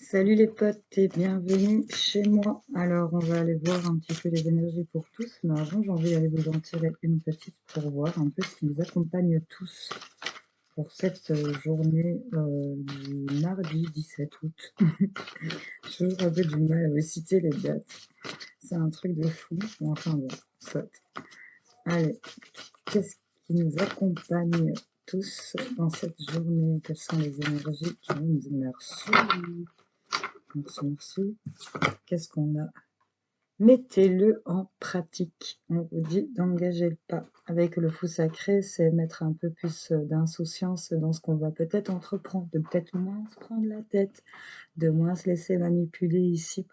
Salut les potes et bienvenue chez moi. Alors on va aller voir un petit peu les énergies pour tous, mais avant j'ai envie d'aller vous en tirer une petite pour voir un peu ce qui nous accompagne tous pour cette journée du mardi 17 août. J'ai toujours un peu du mal à vous citer les dates, c'est un truc de fou, mais enfin bon, soit. Allez, qu'est-ce qui nous accompagne tous dans cette journée? Quelles sont les énergies qui nous merci? Merci, merci. Qu'est-ce qu'on a? Mettez-le en pratique. On vous dit d'engager le pas. Avec le fou sacré, c'est mettre un peu plus d'insouciance dans ce qu'on va peut-être entreprendre, de peut-être moins se prendre la tête, de moins se laisser manipuler ici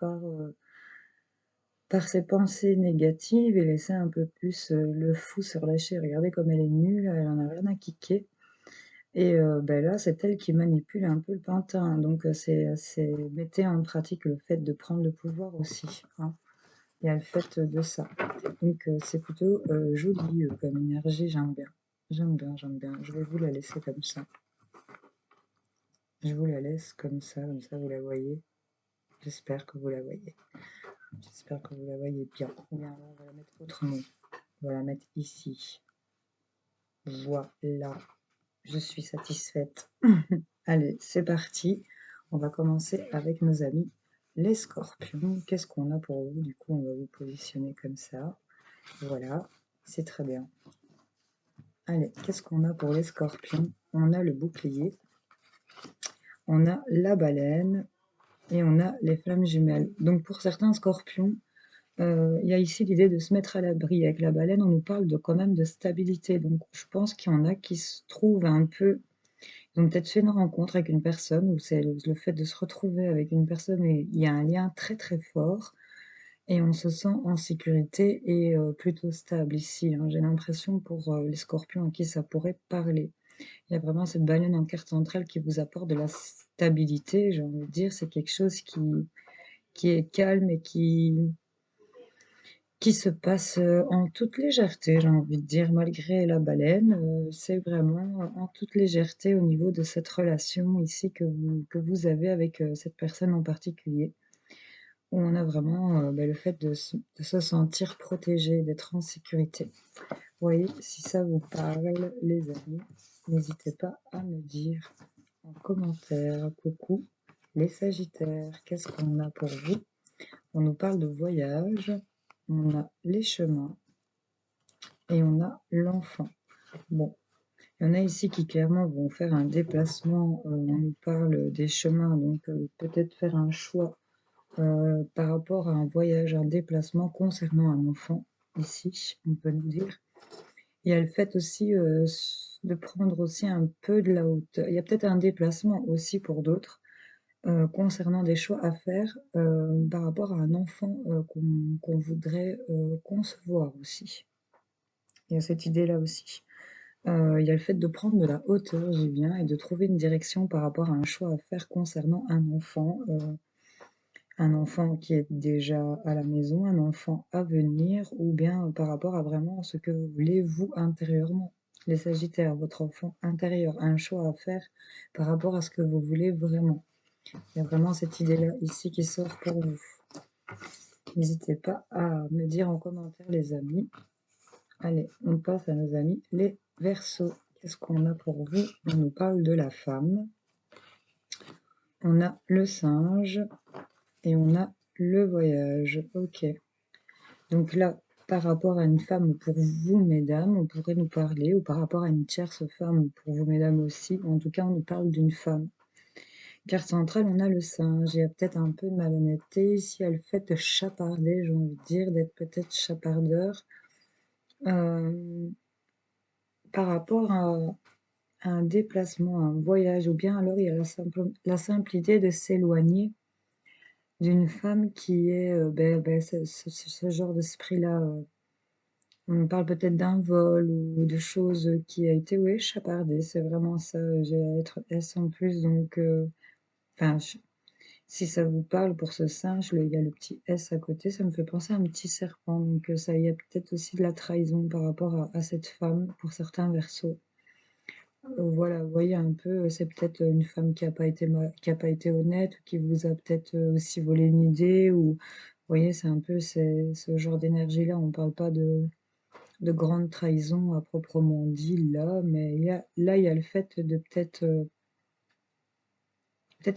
par ses pensées négatives et laisser un peu plus le fou se relâcher. Regardez comme elle est nulle, elle en a rien à kicker. Et ben là, c'est elle qui manipule un peu le pantin. Donc c'est mettez en pratique le fait de prendre le pouvoir aussi, hein. Il y a le fait de ça. Donc c'est plutôt joli comme énergie, j'aime bien. J'aime bien, j'aime bien. Je vais vous la laisser comme ça. Je vous la laisse comme ça vous la voyez. J'espère que vous la voyez. J'espère que vous la voyez bien. Bien, on va la mettre autrement. On va la mettre ici. Voilà. Je suis satisfaite. Allez, c'est parti. On va commencer avec nos amis les scorpions. Qu'est-ce qu'on a pour vous? Du coup, on va vous positionner comme ça. Voilà, c'est très bien. Allez, qu'est-ce qu'on a pour les scorpions? On a le bouclier, on a la baleine et on a les flammes jumelles. Donc pour certains scorpions, il y a ici l'idée de se mettre à l'abri. Avec la baleine, on nous parle quand même de stabilité. Donc je pense qu'il y en a qui se trouvent un peu. Ils ont peut-être fait une rencontre avec une personne, ou c'est le fait de se retrouver avec une personne, et il y a un lien très très fort, et on se sent en sécurité et plutôt stable ici, hein. J'ai l'impression pour les scorpions à qui ça pourrait parler. Il y a vraiment cette baleine en carte centrale qui vous apporte de la stabilité, j'ai envie de dire. C'est quelque chose qui est calme et qui se passe en toute légèreté, j'ai envie de dire, malgré la baleine. C'est vraiment en toute légèreté au niveau de cette relation ici que vous avez avec cette personne en particulier, où on a vraiment le fait de se sentir protégé, d'être en sécurité. Vous voyez, si ça vous parle, les amis, n'hésitez pas à me dire en commentaire. Coucou les Sagittaires, qu'est-ce qu'on a pour vous? On nous parle de voyage, on a les chemins et on a l'enfant. Bon, il y en a ici qui clairement vont faire un déplacement, on nous parle des chemins, donc peut-être faire un choix par rapport à un voyage, un déplacement concernant un enfant, ici, on peut nous dire. Il y a le fait aussi de prendre aussi un peu de la hauteur. Il y a peut-être un déplacement aussi pour d'autres concernant des choix à faire par rapport à un enfant qu'on voudrait concevoir aussi. Il y a cette idée-là aussi. Il y a le fait de prendre de la hauteur, j'y viens, et de trouver une direction par rapport à un choix à faire concernant un enfant qui est déjà à la maison, un enfant à venir, ou bien par rapport à vraiment ce que vous voulez vous intérieurement. Les Sagittaires, votre enfant intérieur, un choix à faire par rapport à ce que vous voulez vraiment. Il y a vraiment cette idée-là ici qui sort pour vous. N'hésitez pas à me dire en commentaire, les amis. Allez, on passe à nos amis les Verseaux. Qu'est-ce qu'on a pour vous? On nous parle de la femme. On a le singe et on a le voyage. Ok. Donc là, par rapport à une femme, pour vous, mesdames, on pourrait nous parler, ou par rapport à une tierce femme, pour vous, mesdames aussi. En tout cas, on nous parle d'une femme. Carte centrale, on a le singe. Il y a peut-être un peu de malhonnêteté ici. Il y a le fait de chaparder, j'ai envie de dire, d'être peut-être chapardeur. Par rapport à un déplacement, un voyage, ou bien alors il y a la simple idée de s'éloigner d'une femme qui est ce genre d'esprit-là. On parle peut-être d'un vol ou de choses qui a été, oui, chapardé, c'est vraiment ça. J'ai la lettre S en plus, donc, enfin, si ça vous parle pour ce singe, il y a le petit S à côté, ça me fait penser à un petit serpent, donc ça, il y a peut-être aussi de la trahison par rapport à cette femme pour certains versos. Voilà, vous voyez un peu, c'est peut-être une femme qui a pas été honnête, ou qui vous a peut-être, aussi volé une idée, ou vous voyez, c'est un peu ce genre d'énergie-là. On parle pas de grande trahison à proprement dit là, mais il y a le fait de peut-être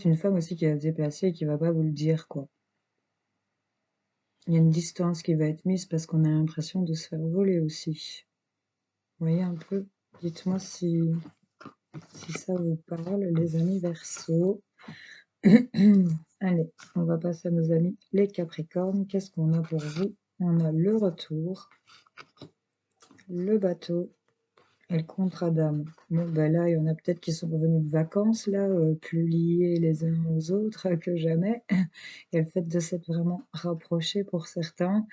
une femme aussi qui va se déplacer et qui va pas vous le dire, quoi. Il y a une distance qui va être mise parce qu'on a l'impression de se faire voler aussi. Vous voyez un peu? Dites-moi si ça vous parle, les amis Verseaux. Allez, on va passer à nos amis les Capricornes. Qu'est-ce qu'on a pour vous? On a le retour, le bateau et le contrat d'âme. Bon, ben là, il y en a peut-être qui sont revenus de vacances, là, plus liés les uns aux autres que jamais. Il y a le fait de s'être vraiment rapprochés pour certains.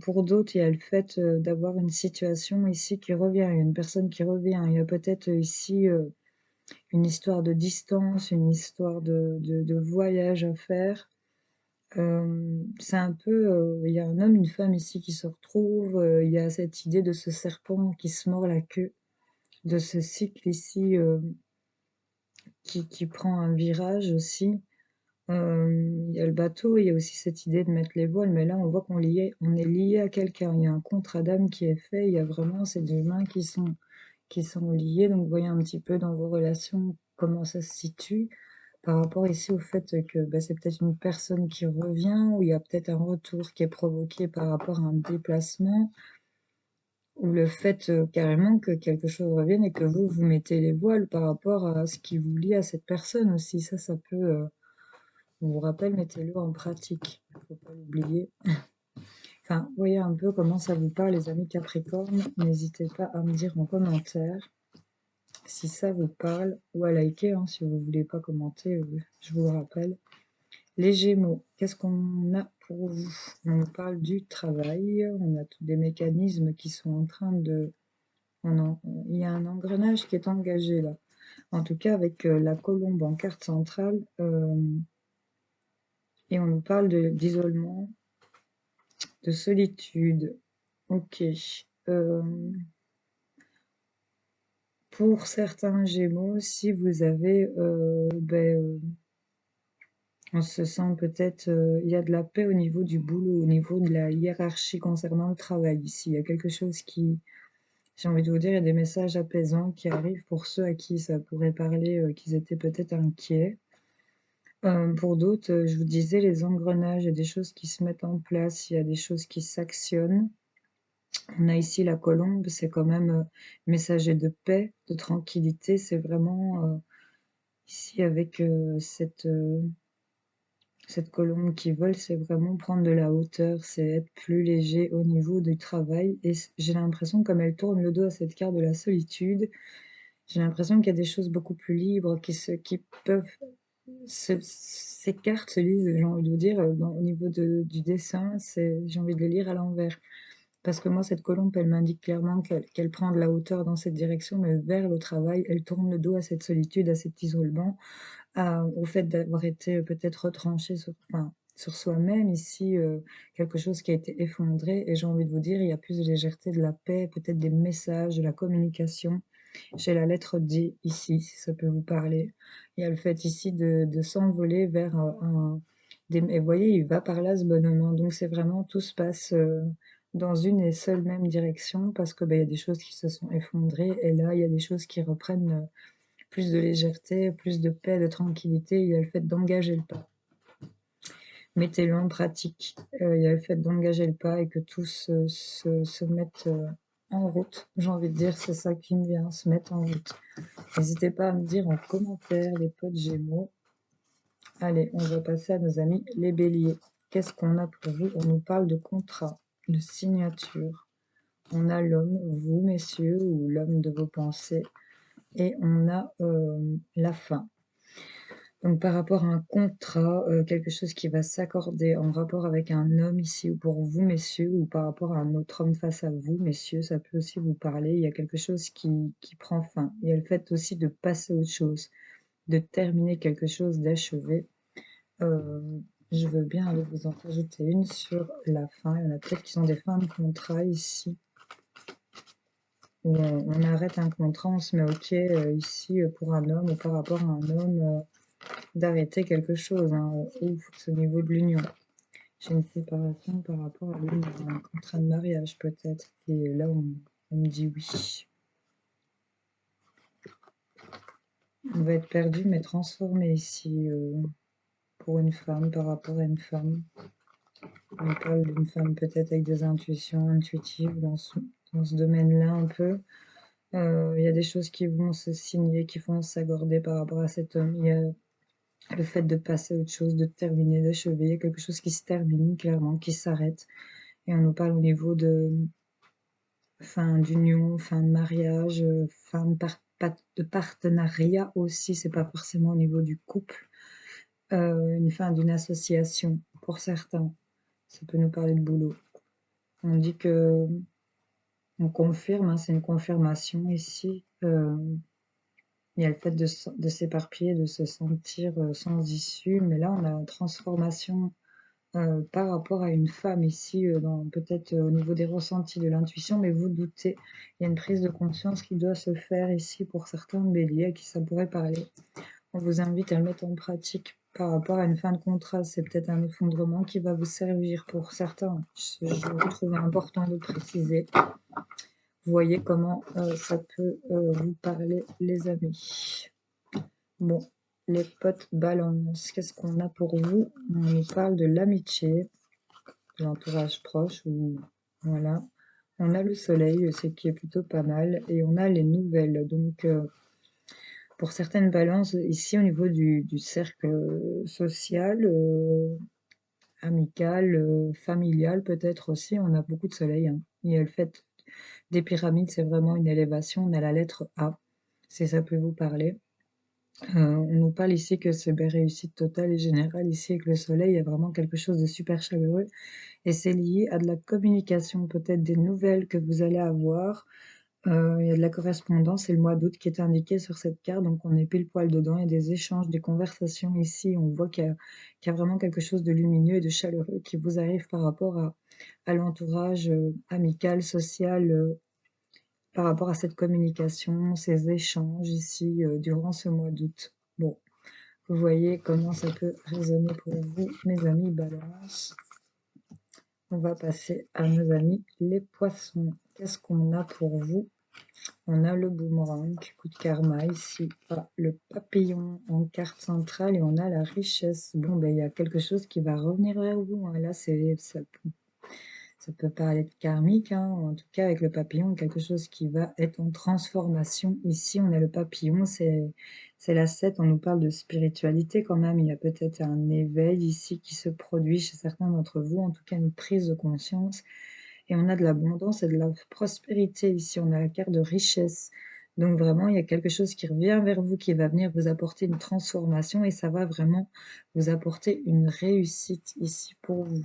Pour d'autres, il y a le fait d'avoir une situation ici qui revient. Il y a une personne qui revient. Il y a peut-être ici une histoire de distance, une histoire de voyage à faire. C'est un peu, il y a un homme, une femme ici qui se retrouvent. Il y a cette idée de ce serpent qui se mord la queue, de ce cycle ici qui prend un virage aussi. Il y a le bateau, il y a aussi cette idée de mettre les voiles, mais là on voit on est lié à quelqu'un. Il y a un contrat d'âme qui est fait. Il y a vraiment ces deux mains qui sont liées. Donc vous voyez un petit peu dans vos relations comment ça se situe. Par rapport ici au fait que bah, c'est peut-être une personne qui revient, ou il y a peut-être un retour qui est provoqué par rapport à un déplacement, ou le fait carrément que quelque chose revienne et que vous mettez les voiles par rapport à ce qui vous lie à cette personne aussi. Ça peut, on vous rappelle, mettez-le en pratique, il ne faut pas l'oublier. Enfin, voyez un peu comment ça vous parle, les amis Capricorne. N'hésitez pas à me dire en commentaire si ça vous parle, ou à liker, hein, si vous ne voulez pas commenter, je vous le rappelle. Les Gémeaux, qu'est-ce qu'on a pour vous? On nous parle du travail, on a tous des mécanismes qui sont en train de... il y a un engrenage qui est engagé là. En tout cas, avec la colombe en carte centrale, et on nous parle d'isolement, de solitude. Ok. Euh, pour certains Gémeaux, si vous avez on se sent peut-être, il y a de la paix au niveau du boulot, au niveau de la hiérarchie concernant le travail ici. Il y a quelque chose qui, j'ai envie de vous dire, il y a des messages apaisants qui arrivent pour ceux à qui ça pourrait parler, qu'ils étaient peut-être inquiets. Pour d'autres, je vous disais, les engrenages, il y a des choses qui se mettent en place, il y a des choses qui s'actionnent. On a ici la colombe, c'est quand même messager de paix, de tranquillité. C'est vraiment ici avec cette colombe qui vole, c'est vraiment prendre de la hauteur, c'est être plus léger au niveau du travail. Et j'ai l'impression, comme elle tourne le dos à cette carte de la solitude, j'ai l'impression qu'il y a des choses beaucoup plus libres qui peuvent... ces cartes se lisent, j'ai envie de vous dire, au niveau du dessin, j'ai envie de les lire à l'envers. Parce que moi, cette colombe, elle m'indique clairement qu'elle prend de la hauteur dans cette direction, mais vers le travail. Elle tourne le dos à cette solitude, à cet isolement, au fait d'avoir été peut-être retranché enfin, sur soi-même ici, quelque chose qui a été effondré. Et j'ai envie de vous dire, il y a plus de légèreté, de la paix, peut-être des messages, de la communication. J'ai la lettre D ici, si ça peut vous parler. Il y a le fait ici de s'envoler vers et vous voyez, il va par là ce bonhomme, hein. Donc c'est vraiment, tout se passe dans une et seule même direction, parce que il y a des choses qui se sont effondrées, et là, il y a des choses qui reprennent plus de légèreté, plus de paix, de tranquillité. Il y a le fait d'engager le pas. Mettez-le en pratique. Il y a le fait d'engager le pas et que tout se mette en route. J'ai envie de dire, c'est ça qui me vient, se mettre en route. N'hésitez pas à me dire en commentaire, les potes Gémeaux. Allez, on va passer à nos amis les Béliers. Qu'est-ce qu'on a pour vous? On nous parle de contrat, de signature. On a l'homme, vous messieurs, ou l'homme de vos pensées. Et on a la fin. Donc par rapport à un contrat, quelque chose qui va s'accorder en rapport avec un homme ici, ou pour vous messieurs, ou par rapport à un autre homme face à vous messieurs, ça peut aussi vous parler. Il y a quelque chose qui prend fin. Il y a le fait aussi de passer à autre chose, de terminer quelque chose, d'achever. Je veux bien aller vous en rajouter une sur la fin. Il y en a peut-être qui sont des fins de contrat ici. où on arrête un contrat, on se met OK, ici, pour un homme ou par rapport à un homme, d'arrêter quelque chose, hein, ou au niveau de l'union. J'ai une séparation par rapport à l'union, un contrat de mariage peut-être, et là on me dit oui. On va être perdu mais transformé ici, pour une femme, par rapport à une femme. On parle d'une femme peut-être avec des intuitions intuitives dans ce domaine-là un peu. Il y a des choses qui vont se signer, qui vont s'accorder par rapport à cet homme. Il y a le fait de passer à autre chose, de terminer, d'achever. Il y a quelque chose qui se termine clairement, qui s'arrête. Et on nous parle au niveau de fin d'union, fin de mariage, fin de partenariat aussi. C'est pas forcément au niveau du couple. Une fin d'une association pour certains. Ça peut nous parler de boulot. On dit que on confirme, hein, c'est une confirmation ici. Il y a le fait de s'éparpiller, de se sentir sans issue, mais là on a une transformation par rapport à une femme ici, peut-être au niveau des ressentis, de l'intuition, mais vous doutez, il y a une prise de conscience qui doit se faire ici pour certains béliers à qui ça pourrait parler. On vous invite à le mettre en pratique par rapport à une fin de contrat. C'est peut-être un effondrement qui va vous servir pour certains. Je trouve important de préciser. Vous voyez comment ça peut vous parler, les amis. Bon, les potes balance, qu'est-ce qu'on a pour vous? On nous parle de l'amitié, de l'entourage proche, ou voilà. On a le soleil, ce qui est plutôt pas mal, et on a les nouvelles. Donc, pour certaines balances, ici au niveau du cercle social, amical, familial peut-être aussi, on a beaucoup de soleil, hein. Il y a le fait des pyramides, c'est vraiment une élévation, on a la lettre A, si ça peut vous parler. On nous parle ici que c'est réussite totale et générale ici avec le soleil, il y a vraiment quelque chose de super chaleureux et c'est lié à de la communication, peut-être des nouvelles que vous allez avoir. Il y a de la correspondance, c'est le mois d'août qui est indiqué sur cette carte, donc on est pile poil dedans. Il y a des échanges, des conversations ici. On voit qu'il y a vraiment quelque chose de lumineux et de chaleureux qui vous arrive par rapport à l'entourage amical, social, par rapport à cette communication, ces échanges ici durant ce mois d'août. Bon, vous voyez comment ça peut résonner pour vous, mes amis Balance. On va passer à nos amis les poissons. Qu'est-ce qu'on a pour vous? On a le boomerang, coup de karma ici, le papillon en carte centrale et on a la richesse. Bon, ben, il y a quelque chose qui va revenir vers vous, hein. Là, ça peut parler de karmique, hein. En tout cas, avec le papillon, quelque chose qui va être en transformation. Ici, on a le papillon, c'est la 7, on nous parle de spiritualité quand même. Il y a peut-être un éveil ici qui se produit chez certains d'entre vous, en tout cas une prise de conscience. Et on a de l'abondance et de la prospérité ici, on a la carte de richesse. Donc vraiment, il y a quelque chose qui revient vers vous, qui va venir vous apporter une transformation et ça va vraiment vous apporter une réussite ici pour vous.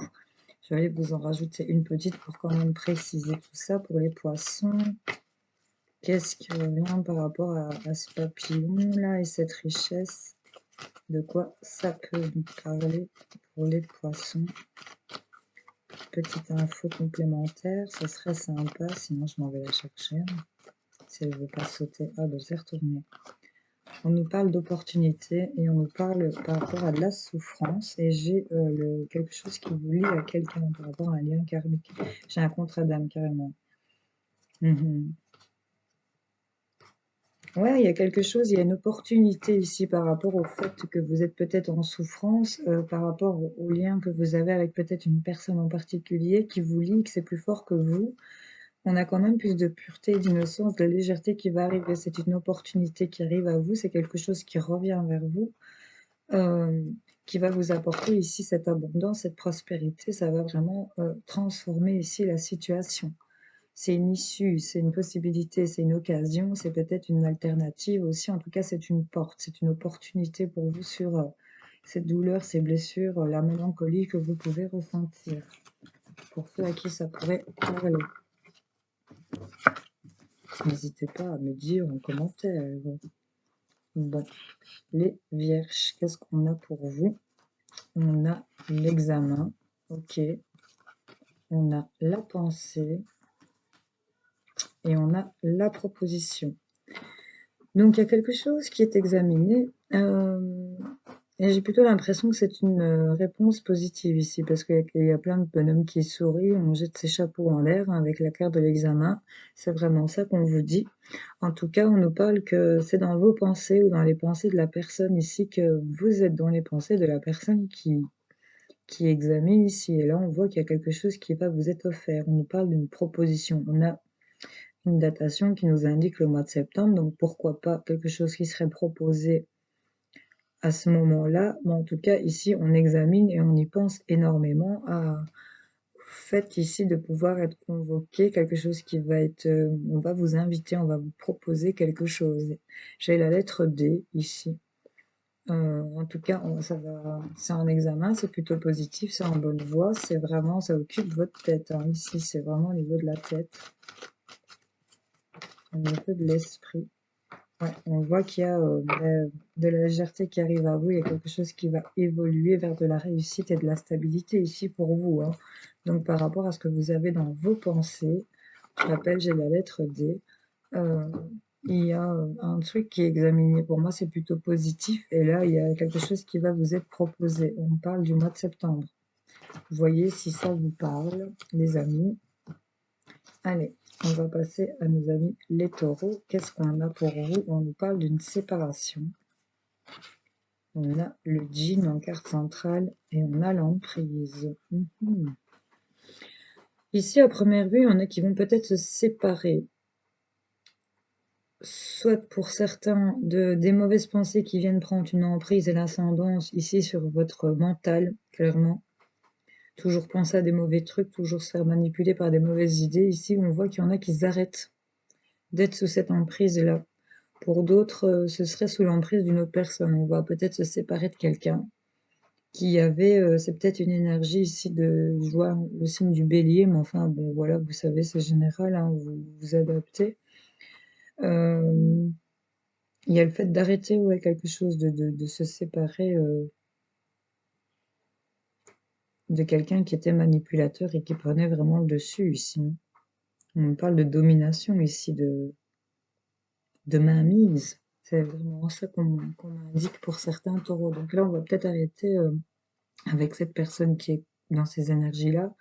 Je vais aller vous en rajouter une petite pour quand même préciser tout ça pour les poissons. Qu'est-ce qui revient par rapport à ce papillon-là et cette richesse? De quoi ça peut nous parler pour les poissons? Petite info complémentaire, ça serait sympa, sinon je m'en vais la chercher. Si elle ne veut pas sauter, ah ben c'est retourné. On nous parle d'opportunité et on nous parle par rapport à de la souffrance et j'ai quelque chose qui vous lie à quelqu'un par rapport à un lien karmique. J'ai un contrat d'âme carrément. Ouais, il y a quelque chose, il y a une opportunité ici par rapport au fait que vous êtes peut-être en souffrance, par rapport au lien que vous avez avec peut-être une personne en particulier qui vous lie, que c'est plus fort que vous. On a quand même plus de pureté, d'innocence, de légèreté qui va arriver. C'est une opportunité qui arrive à vous, c'est quelque chose qui revient vers vous, qui va vous apporter ici cette abondance, cette prospérité. Ça va vraiment transformer ici la situation. C'est une issue, c'est une possibilité, c'est une occasion, c'est peut-être une alternative aussi. En tout cas, c'est une porte, c'est une opportunité pour vous sur cette douleur, ces blessures, la mélancolie que vous pouvez ressentir. Pour ceux à qui ça pourrait parler. N'hésitez pas à me dire en commentaire. Bon, les vierges, qu'est-ce qu'on a pour vous? On a l'examen, ok. On a la pensée. et on a la proposition. Donc il y a quelque chose qui est examiné, et j'ai plutôt l'impression que c'est une réponse positive ici, parce qu'il y a plein de bonhommes qui sourient, on jette ses chapeaux en l'air hein, avec la carte de l'examen. C'est vraiment ça qu'on vous dit. En tout cas, on nous parle que c'est dans vos pensées ou dans les pensées de la personne ici que vous êtes dans les pensées de la personne qui examine ici. Et là, on voit qu'il y a quelque chose qui va vous être offert. On nous parle d'une proposition. On a une datation qui nous indique le mois de septembre, donc pourquoi pas quelque chose qui serait proposé à ce moment-là. Mais en tout cas, ici, on examine et on y pense énormément au fait ici de pouvoir être convoqué, quelque chose qui va être, on va vous inviter, on va vous proposer quelque chose. J'ai la lettre D ici. En tout cas, c'est en examen, c'est plutôt positif, c'est en bonne voie, c'est vraiment, ça occupe votre tête. Hein. Ici, c'est vraiment au niveau de la tête, au niveau de l'esprit. Ouais, on voit qu'il y a de la légèreté qui arrive à vous, il y a quelque chose qui va évoluer vers de la réussite et de la stabilité ici pour vous. Hein. Donc par rapport à ce que vous avez dans vos pensées, je rappelle, j'ai la lettre D, euh, il y a un truc qui est examiné. Pour moi, c'est plutôt positif. Et là, il y a quelque chose qui va vous être proposé. On parle du mois de septembre. Vous voyez si ça vous parle, les amis. Allez, on va passer à nos amis les taureaux. Qu'est-ce qu'on a pour vous? On nous parle d'une séparation. On a le djinn en carte centrale et on a l'emprise. Ici, à première vue, il y en a qui vont peut-être se séparer. Soit pour certains des mauvaises pensées qui viennent prendre une emprise et l'ascendance ici sur votre mental, clairement. Toujours penser à des mauvais trucs, toujours se faire manipuler par des mauvaises idées. Ici, on voit qu'il y en a qui arrêtent d'être sous cette emprise-là. Pour d'autres, ce serait sous l'emprise d'une autre personne. On va peut-être se séparer de quelqu'un qui avait, c'est peut-être une énergie ici de, je vois le signe du bélier, mais enfin, bon, voilà, vous savez, c'est général, hein, vous vous adaptez. Euh, il y a le fait d'arrêter, ouais, quelque chose, de se séparer de quelqu'un qui était manipulateur et qui prenait vraiment le dessus ici. On parle de domination ici, de mainmise. C'est vraiment ça qu'on indique pour certains taureaux. Donc là, on va peut-être arrêter avec cette personne qui est dans ces énergies-là.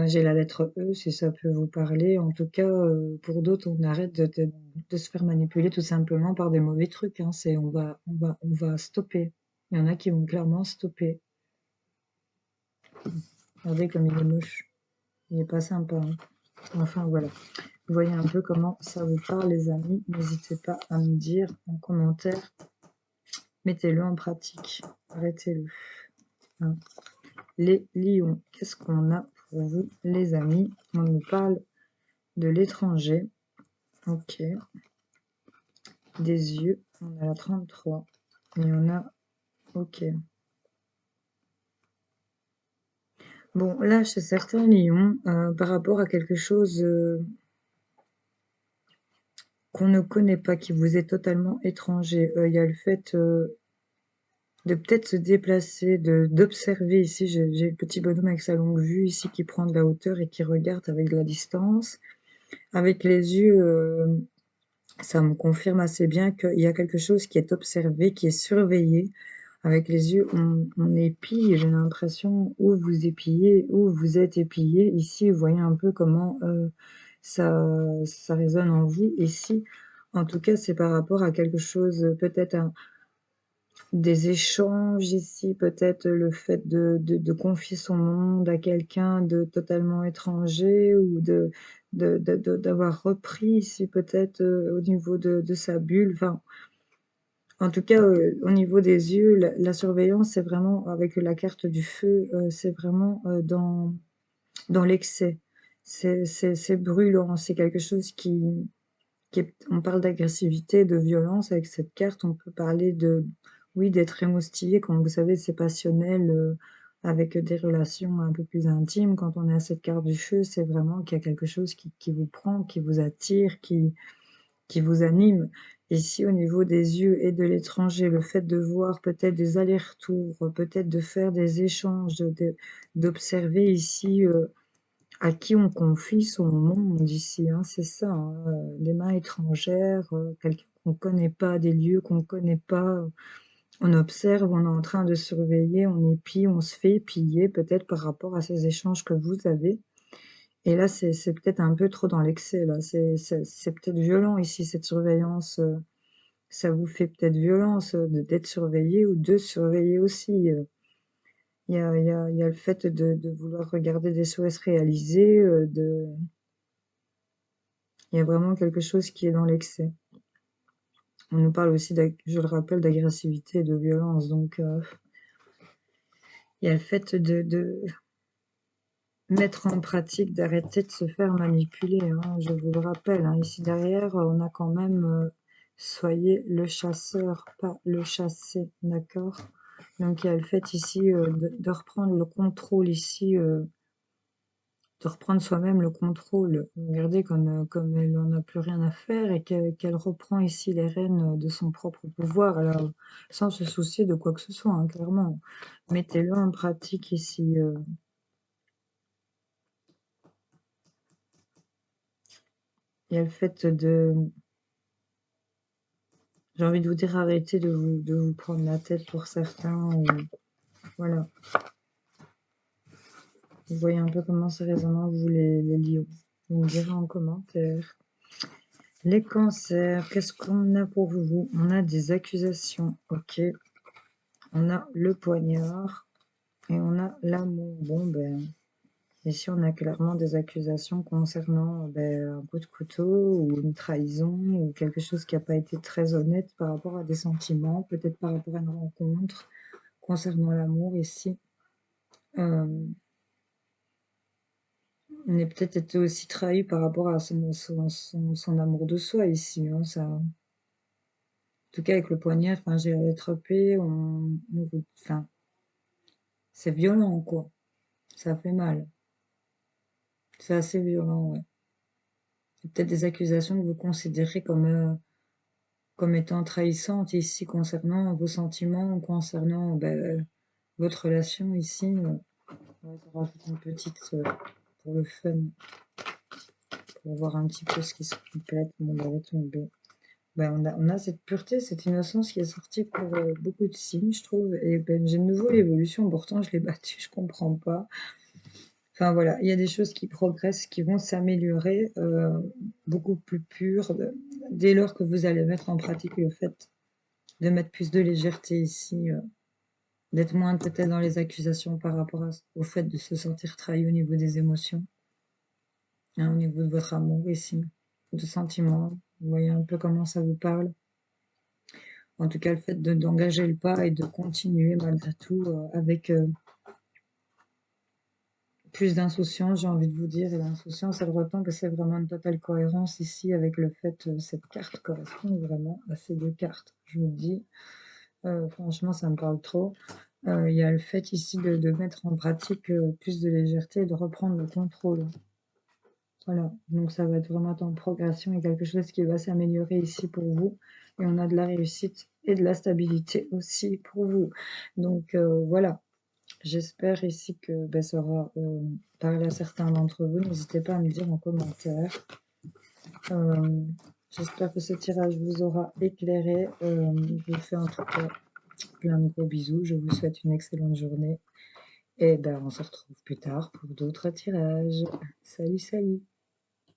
J'ai la lettre E, si ça peut vous parler. En tout cas, pour d'autres, on arrête de se faire manipuler tout simplement par des mauvais trucs. Hein. On va stopper. Il y en a qui vont clairement stopper. Regardez comme il est moche. Il est pas sympa. Hein. Enfin, voilà. Vous voyez un peu comment ça vous parle, les amis. N'hésitez pas à me dire en commentaire. Mettez-le en pratique. Arrêtez-le. Hein. Les lions, qu'est-ce qu'on a pour vous, les amis? On nous parle de l'étranger. Ok. Des yeux, on a la 33. Et on a... Ok. Bon, là, chez certains lions, par rapport à quelque chose qu'on ne connaît pas, qui vous est totalement étranger, il y a le fait de peut-être se déplacer, d'observer ici. J'ai le petit bonhomme avec sa longue vue ici qui prend de la hauteur et qui regarde avec de la distance. Avec les yeux, ça me confirme assez bien qu'il y a quelque chose qui est observé, qui est surveillé. Avec les yeux, on épie, j'ai l'impression, où vous épillez, où vous êtes épillé. Ici, vous voyez un peu comment ça résonne en vous. Ici, en tout cas, c'est par rapport à quelque chose, peut-être des échanges ici, peut-être le fait de confier son monde à quelqu'un de totalement étranger ou d'avoir repris ici peut-être au niveau de sa bulle. Enfin, en tout cas, au niveau des yeux, la surveillance, c'est vraiment avec la carte du feu, c'est vraiment dans l'excès. C'est brûlant, c'est quelque chose on parle d'agressivité, de violence avec cette carte. On peut parler oui, d'être émoustillé quand vous savez, c'est passionnel avec des relations un peu plus intimes. Quand on a cette carte du feu, c'est vraiment qu'il y a quelque chose qui vous prend, qui vous attire, qui vous anime. Ici, au niveau des yeux et de l'étranger, le fait de voir peut-être des allers-retours, peut-être de faire des échanges, d'observer ici à qui on confie son monde ici, hein, c'est ça, hein, des mains étrangères, quelqu'un qu'on connaît pas, des lieux qu'on connaît pas, on observe, on est en train de surveiller, on épie, on se fait piller peut-être par rapport à ces échanges que vous avez. Et là, c'est peut-être un peu trop dans l'excès, là, c'est peut-être violent ici, cette surveillance, ça vous fait peut-être violence, d'être surveillé ou de surveiller aussi, il y a le fait de vouloir regarder des souhaits se réaliser, il y a vraiment quelque chose qui est dans l'excès. On nous parle aussi, je le rappelle, d'agressivité et de violence. Donc, il y a le fait de mettre en pratique, d'arrêter de se faire manipuler, hein, je vous le rappelle, hein. Ici derrière, on a quand même soyez le chasseur, pas le chassé, d'accord? Donc, il y a le fait ici de reprendre le contrôle ici. De reprendre soi-même le contrôle. Regardez comme elle en a plus rien à faire et qu'elle reprend ici les rênes de son propre pouvoir, alors, sans se soucier de quoi que ce soit, hein, clairement. Mettez-le en pratique ici. Il y a le fait j'ai envie de vous dire, arrêtez de vous prendre la tête pour certains. Voilà. Vous voyez un peu comment c'est résonnant, vous, les lions. Vous me direz en commentaire. Les cancers, qu'est-ce qu'on a pour vous? On a des accusations, ok. On a le poignard et on a l'amour. Bon, ben, ici, on a clairement des accusations concernant un coup de couteau ou une trahison ou quelque chose qui n'a pas été très honnête par rapport à des sentiments, peut-être par rapport à une rencontre concernant l'amour ici. On est peut-être été aussi trahi par rapport à son amour de soi ici, hein, ça. En tout cas, avec le poignard, enfin, j'ai attrapé, enfin, c'est violent, quoi. Ça fait mal. C'est assez violent, ouais. C'est peut-être des accusations que vous considérez comme étant trahissantes ici concernant vos sentiments, concernant votre relation ici. On va rajouter une petite pour le fun, pour voir un petit peu ce qui se complète. Bon, bah, elle est tombée. On a cette pureté, cette innocence qui est sortie pour beaucoup de signes, je trouve. Et j'ai de nouveau l'évolution, pourtant je l'ai battue, je comprends pas. Enfin voilà, il y a des choses qui progressent, qui vont s'améliorer, beaucoup plus pures, dès lors que vous allez mettre en pratique le fait de mettre plus de légèreté ici, d'être moins peut-être dans les accusations par rapport au fait de se sentir trahi au niveau des émotions, hein, au niveau de votre amour ici, de sentiments. Vous voyez un peu comment ça vous parle. En tout cas, le fait d'engager le pas et de continuer malgré tout avec plus d'insouciance, j'ai envie de vous dire. Et l'insouciance, elle retombe, c'est vraiment une totale cohérence ici avec le fait cette carte correspond vraiment à ces deux cartes. Je vous le dis, franchement, ça me parle trop. Il y a le fait ici de mettre en pratique plus de légèreté et de reprendre le contrôle. Voilà, donc ça va être vraiment en progression et quelque chose qui va s'améliorer ici pour vous. Et on a de la réussite et de la stabilité aussi pour vous. Donc voilà, j'espère ici que ça aura parlé à certains d'entre vous. N'hésitez pas à me dire en commentaire. J'espère que ce tirage vous aura éclairé. Je vous fais en tout cas plein de gros bisous. Je vous souhaite une excellente journée. Et on se retrouve plus tard pour d'autres tirages. Salut, salut!